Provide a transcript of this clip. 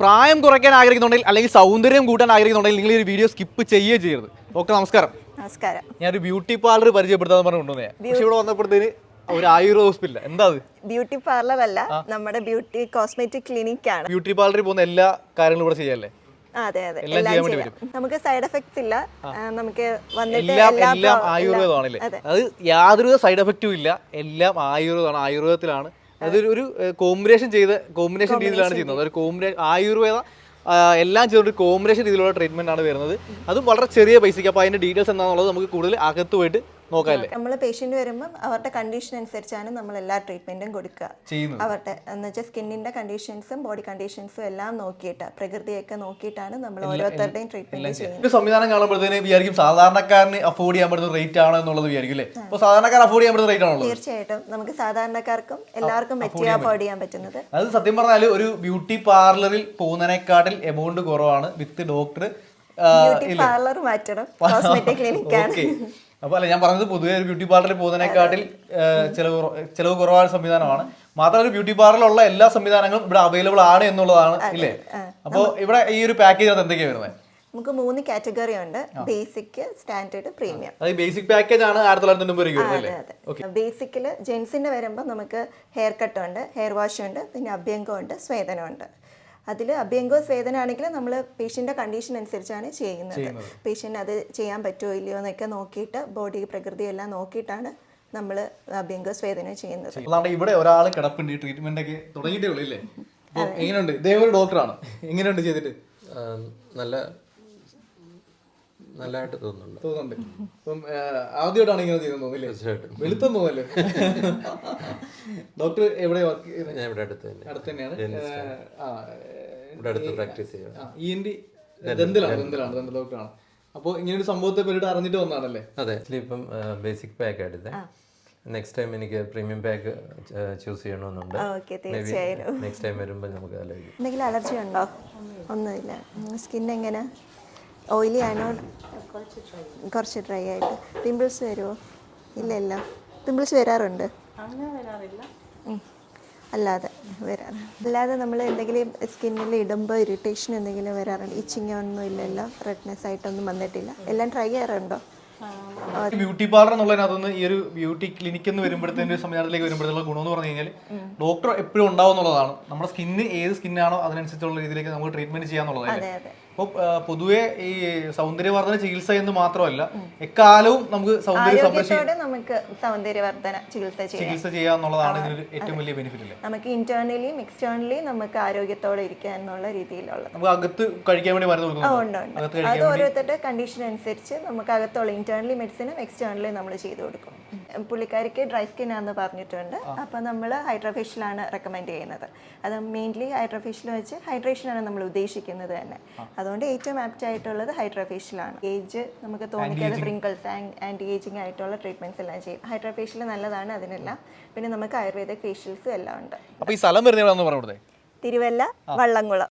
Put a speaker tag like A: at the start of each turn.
A: പ്രായം കുറയ്ക്കാൻ ആഗ്രഹിക്കുന്നുണ്ടെങ്കിൽ അല്ലെങ്കിൽ സൗന്ദര്യം കൂട്ടാൻ ആഗ്രഹിക്കുന്നുണ്ടെങ്കിൽ നിങ്ങൾ ഈ വീഡിയോ സ്കിപ്പ് ചെയ്യുകയും ചെയ്യരുത്. ഡോക്ടർ നമസ്കാരം.
B: നമസ്കാരം.
A: ഞാനൊരു ബ്യൂട്ടി പാർലർ പരിചയപ്പെടുത്താന്ന് പറഞ്ഞു കൊണ്ടുവന്നേ. പക്ഷേ ഇവിടെ വന്നപ്പോഴത്തേന് ഒരു ആയുർവേദ ഹോസ്പിറ്റൽ. എന്താ അത്?
B: ബ്യൂട്ടി പാർലർ അല്ല, നമ്മുടെ ബ്യൂട്ടി കോസ്മെറ്റിക് ക്ലിനിക് ആണ്.
A: ബ്യൂട്ടി പാർലറിൽ പോകുന്ന എല്ലാ കാര്യങ്ങളും ഇവിടെ ചെയ്യല്ലേ?
B: അതെ അതെ, എല്ലാം ചെയ്യാം. നമുക്ക് സൈഡ് എഫക്ട്സ് ഇല്ല. നമുക്ക് വന്നിട്ട്
A: എല്ലാം ആയുർവേദമാണല്ലേ? അത് യാതൊരു സൈഡ് എഫക്റ്റും ഇല്ല. എല്ലാം ആയുർവേദമാണ്. ആയുർവേദത്തിലാണ് അതൊരു കോമ്പിനേഷൻ രീതിയിലാണ് ചെയ്യുന്നത്. ഒരു ആയുർവേദ എല്ലാം ചെയ്തൊരു കോമ്പിനേഷൻ രീതിയിലുള്ള ട്രീറ്റ്മെന്റ് ആണ് വരുന്നത്. അതും വളരെ ചെറിയ പൈസയ്ക്ക്. അപ്പോൾ അതിന്റെ ഡീറ്റെയിൽസ് എന്താണെന്നുള്ളത് നമുക്ക് കൂടുതൽ അകത്ത് പോയിട്ട് നോക്കാമല്ലേ?
B: നമ്മൾ പേഷ്യന്റ് വരുമ്പോൾ അവരുടെ കണ്ടീഷൻ അനുസരിച്ചാണ് നമ്മൾ എല്ലാ ട്രീറ്റ്മെന്റും കൊടുക്കുക. അവരുടെ എന്ന് വെച്ചാൽ സ്കിന്നിന്റെ കണ്ടീഷൻസും ബോഡി കണ്ടീഷൻസും എല്ലാം നോക്കിയിട്ട് പ്രകൃതിയൊക്കെ നോക്കിയിട്ടാണ് നമ്മൾ ഓരോരുത്തരുടെയും ട്രീറ്റ്മെന്റ് ചെയ്യുന്നത്.
A: സംവിധാനം കാണുമ്പോഴത്തേന് വിചാരിക്കും സാധാരണക്കാരന് അഫോർഡ് ചെയ്യാൻ പറ്റുന്ന റേറ്റ് ആണോ എന്നുള്ളത് വിചാരിക്കും അല്ലേ? അപ്പോൾ സാധാരണക്കാരൻ അഫോർഡ് ചെയ്യാൻ പറ്റുന്ന റേറ്റ് ആണോ?
B: തീർച്ചയായിട്ടും നമുക്ക് സാധാരണക്കാർക്കും എല്ലാവർക്കും അഫോർഡ് ചെയ്യാൻ പറ്റുന്നത്.
A: അത് സത്യം പറഞ്ഞാൽ ഒരു ബ്യൂട്ടി പാർലറിൽ പോകുന്നതിനെക്കാട്ടിൽ എമൗണ്ട് കുറവാണ് വിത്ത് ഡോക്ടർ.
B: ബ്യൂട്ടി പാർലർ മാറ്റണം, കോസ്മെറ്റിക് ക്ലിനിക് ആണ്.
A: അപ്പോൾ അല്ല, ഞാൻ പറഞ്ഞത് പൊതുവെ ഒരു ബ്യൂട്ടി പാർലറിൽ പോകുന്നതിനെക്കാട്ടിൽ ചിലവ് കുറവായ സംവിധാനമാണ്. മാത്രമല്ല ഒരു ബ്യൂട്ടി പാർലറിലുള്ള എല്ലാ സംവിധാനങ്ങളും ഇവിടെ അവൈലബിൾ ആണ് എന്നുള്ളതാണ് ഇല്ലേ? അപ്പോൾ ഇവിടെ ഈ ഒരു പാക്കേജ് എന്തൊക്കെയാണ് വരുന്നത്?
B: നമുക്ക് 3 കാറ്റഗറി ഉണ്ട്: basic, standard, premium.
A: Basic package ആണ് 1990.
B: ബേസിക്കില് ജെൻസിന്റെ വരുമ്പോൾ നമുക്ക് ഹെയർ കട്ട് ഉണ്ട്, ഹെയർ വാഷ് ഉണ്ട്, പിന്നെ അഭ്യംഗം ഉണ്ട്, സ്വേദനം ഉണ്ട്. അതിൽ അഭ്യംഗവും സ്വേദനം ആണെങ്കിൽ നമ്മൾ പേഷ്യൻ്റെ കണ്ടീഷൻ അനുസരിച്ചാണ് ചെയ്യുന്നത്. പേഷ്യൻ്റ് അത് ചെയ്യാൻ പറ്റുമോ ഇല്ലയോ എന്നൊക്കെ നോക്കിയിട്ട് ബോഡി പ്രകൃതി എല്ലാം നോക്കിയിട്ടാണ് നമ്മൾ അഭ്യംഗവും സ്വേദനവും ചെയ്യുന്നത്.
A: ഇവിടെ ഒരാൾ കിടപ്പുണ്ട്, ട്രീറ്റ്മെന്റ് ഒക്കെ തുടങ്ങിയിട്ടേ ഉള്ളൂ ഇല്ലേ? എങ്ങനെയുണ്ട്? ഇതേപോലെ ഡോക്ടറാണ്. എങ്ങനെയുണ്ട് ചെയ്തിട്ട്?
C: നല്ലതായിട്ട് തോന്നുന്നുണ്ട്.
A: അപ്പം ആദ്യമായിട്ടാണ് ഇങ്ങനെ ചെയ്യുന്നത് തോന്നില്ലേ?
C: തീർച്ചയായിട്ടും.
A: വെളുപ്പം തോന്നല്ലേ? ഡോക്ടർ എവിടെ വർക്ക് ചെയ്യുന്നത്?
C: ഞാൻ ഇവിടെ അടുത്ത്
A: തന്നെയാണ്.
C: ഇവിടെ അടുത്ത് പ്രാക്ടീസ് ചെയ്യാം.
A: ദന്തലാണ് ഡോക്ടറാണ്. അപ്പോൾ ഇങ്ങനൊരു സംഭവത്തെ പറ്റിയിട്ട് അറിഞ്ഞിട്ട് വന്നാണല്ലേ?
C: അതെ. ഇപ്പം ബേസിക് പാക്ക് എടുത്തേ. നെക്സ്റ്റ് ടൈം എനിക്ക് പ്രീമിയം പാക്ക് ചൂസ് ചെയ്യണമെന്നുണ്ട്. നെക്സ്റ്റ് ടൈം വരുമ്പോൾ നമുക്ക് ആലോചിക്കാം.
B: എന്തെങ്കിലും അലർജി ഉണ്ടോ? ഒന്നുമില്ല. സ്കിൻ എങ്ങനെ? ഓയിലി ആണോ? കുറച്ച് ഡ്രൈ ആയിട്ട്. പിമ്പിൾസ് വരുമോ? ഇല്ല. പിമ്പിൾസ് വരാറുണ്ട്? അല്ലാതെ നമ്മൾ എന്തെങ്കിലും സ്കിന്നിൽ ഇടുമ്പോൾ ഇറിറ്റേഷൻ എന്തെങ്കിലും വരാറുണ്ട്? ഇച്ചിങ് ഒന്നും ഇല്ലല്ലോ? റെഡ്നെസ് ആയിട്ടൊന്നും വന്നിട്ടില്ല? എല്ലാം ട്രൈ ചെയ്യാറുണ്ടോ?
A: ബ്യൂട്ടി പാർലർ എന്നുള്ളതിനകത്തുനിന്ന് ഈ ഒരു ബ്യൂട്ടി ക്ലിനിക് എന്ന് വരുമ്പോഴത്തേക്ക് സംവിധാനത്തിലേക്ക് വരുമ്പോഴത്തേക്കുള്ള ഗുണമെന്ന് പറഞ്ഞു കഴിഞ്ഞാൽ ഡോക്ടർ എപ്പോഴും ഉണ്ടാവും എന്നുള്ളതാണ്. നമ്മുടെ സ്കിന്ന് ഏത് സ്കിന്നാണോ അതിനനുസരിച്ചുള്ള രീതിയിലേക്ക് നമുക്ക് ട്രീറ്റ്മെന്റ് ചെയ്യാന്നുള്ളതല്ലേ? അപ്പോൾ പൊതുവെ ഈ സൗന്ദര്യവർദ്ധന ചികിത്സ എന്ന് മാത്രമല്ല എക്കാലവും നമുക്ക്
B: സൗന്ദര്യവർദ്ധന ചികിത്സ
A: ചെയ്യാന്നുള്ളതാണ് ഇതിനൊരു ഏറ്റവും വലിയ ബെനിഫിറ്റ് അല്ലേ?
B: നമുക്ക് ഇന്റേണലിയും എക്സ്റ്റേണലി നമുക്ക് ആരോഗ്യത്തോടെ ഇരിക്കുക എന്നുള്ള രീതിയിലുള്ള
A: നമുക്ക് അകത്ത് കഴിക്കാൻ വേണ്ടി മരുന്ന് കൊടുക്കുന്നു.
B: അത് ഓരോരുത്തരുടെ കണ്ടീഷൻ അനുസരിച്ച് നമുക്ക് അകത്തുള്ള ഇന്റേണലി മെഡിസിനും എക്സ്റ്റേണലി നമ്മൾ ചെയ്തു കൊടുക്കും. പുള്ളിക്കാരിക്ക് ഡ്രൈ സ്കിൻ ആണെന്ന് പറഞ്ഞിട്ടുണ്ട്. അപ്പോൾ നമ്മൾ ഹൈഡ്രോഫേഷ്യലാണ് റെക്കമെൻഡ് ചെയ്യുന്നത്. അത് മെയിൻലി ഹൈഡ്രോഫേഷ്യൽ വെച്ച് ഹൈഡ്രേഷനാണ് നമ്മൾ ഉദ്ദേശിക്കുന്നത് തന്നെ. അതുകൊണ്ട് ഏറ്റവും ആപ്റ്റ് ആയിട്ടുള്ളത് ഹൈഡ്രോഫേഷ്യലാണ്. ഏജ് നമുക്ക് തോന്നിക്കാതെ റിങ്കിൾസ് ആൻറ്റി ഏജിങ് ആയിട്ടുള്ള ട്രീറ്റ്മെന്റ്സ് എല്ലാം ചെയ്യും. ഹൈഡ്രോഫേഷ്യൽ നല്ലതാണ് അതിനെല്ലാം. പിന്നെ നമുക്ക് ആയുർവേദിക് ഫേഷ്യൽസും എല്ലാം ഉണ്ട്.
A: അപ്പോൾ ഈ സ്ഥലം വരുന്നത്
B: തിരുവല്ല, വള്ളംകുളം.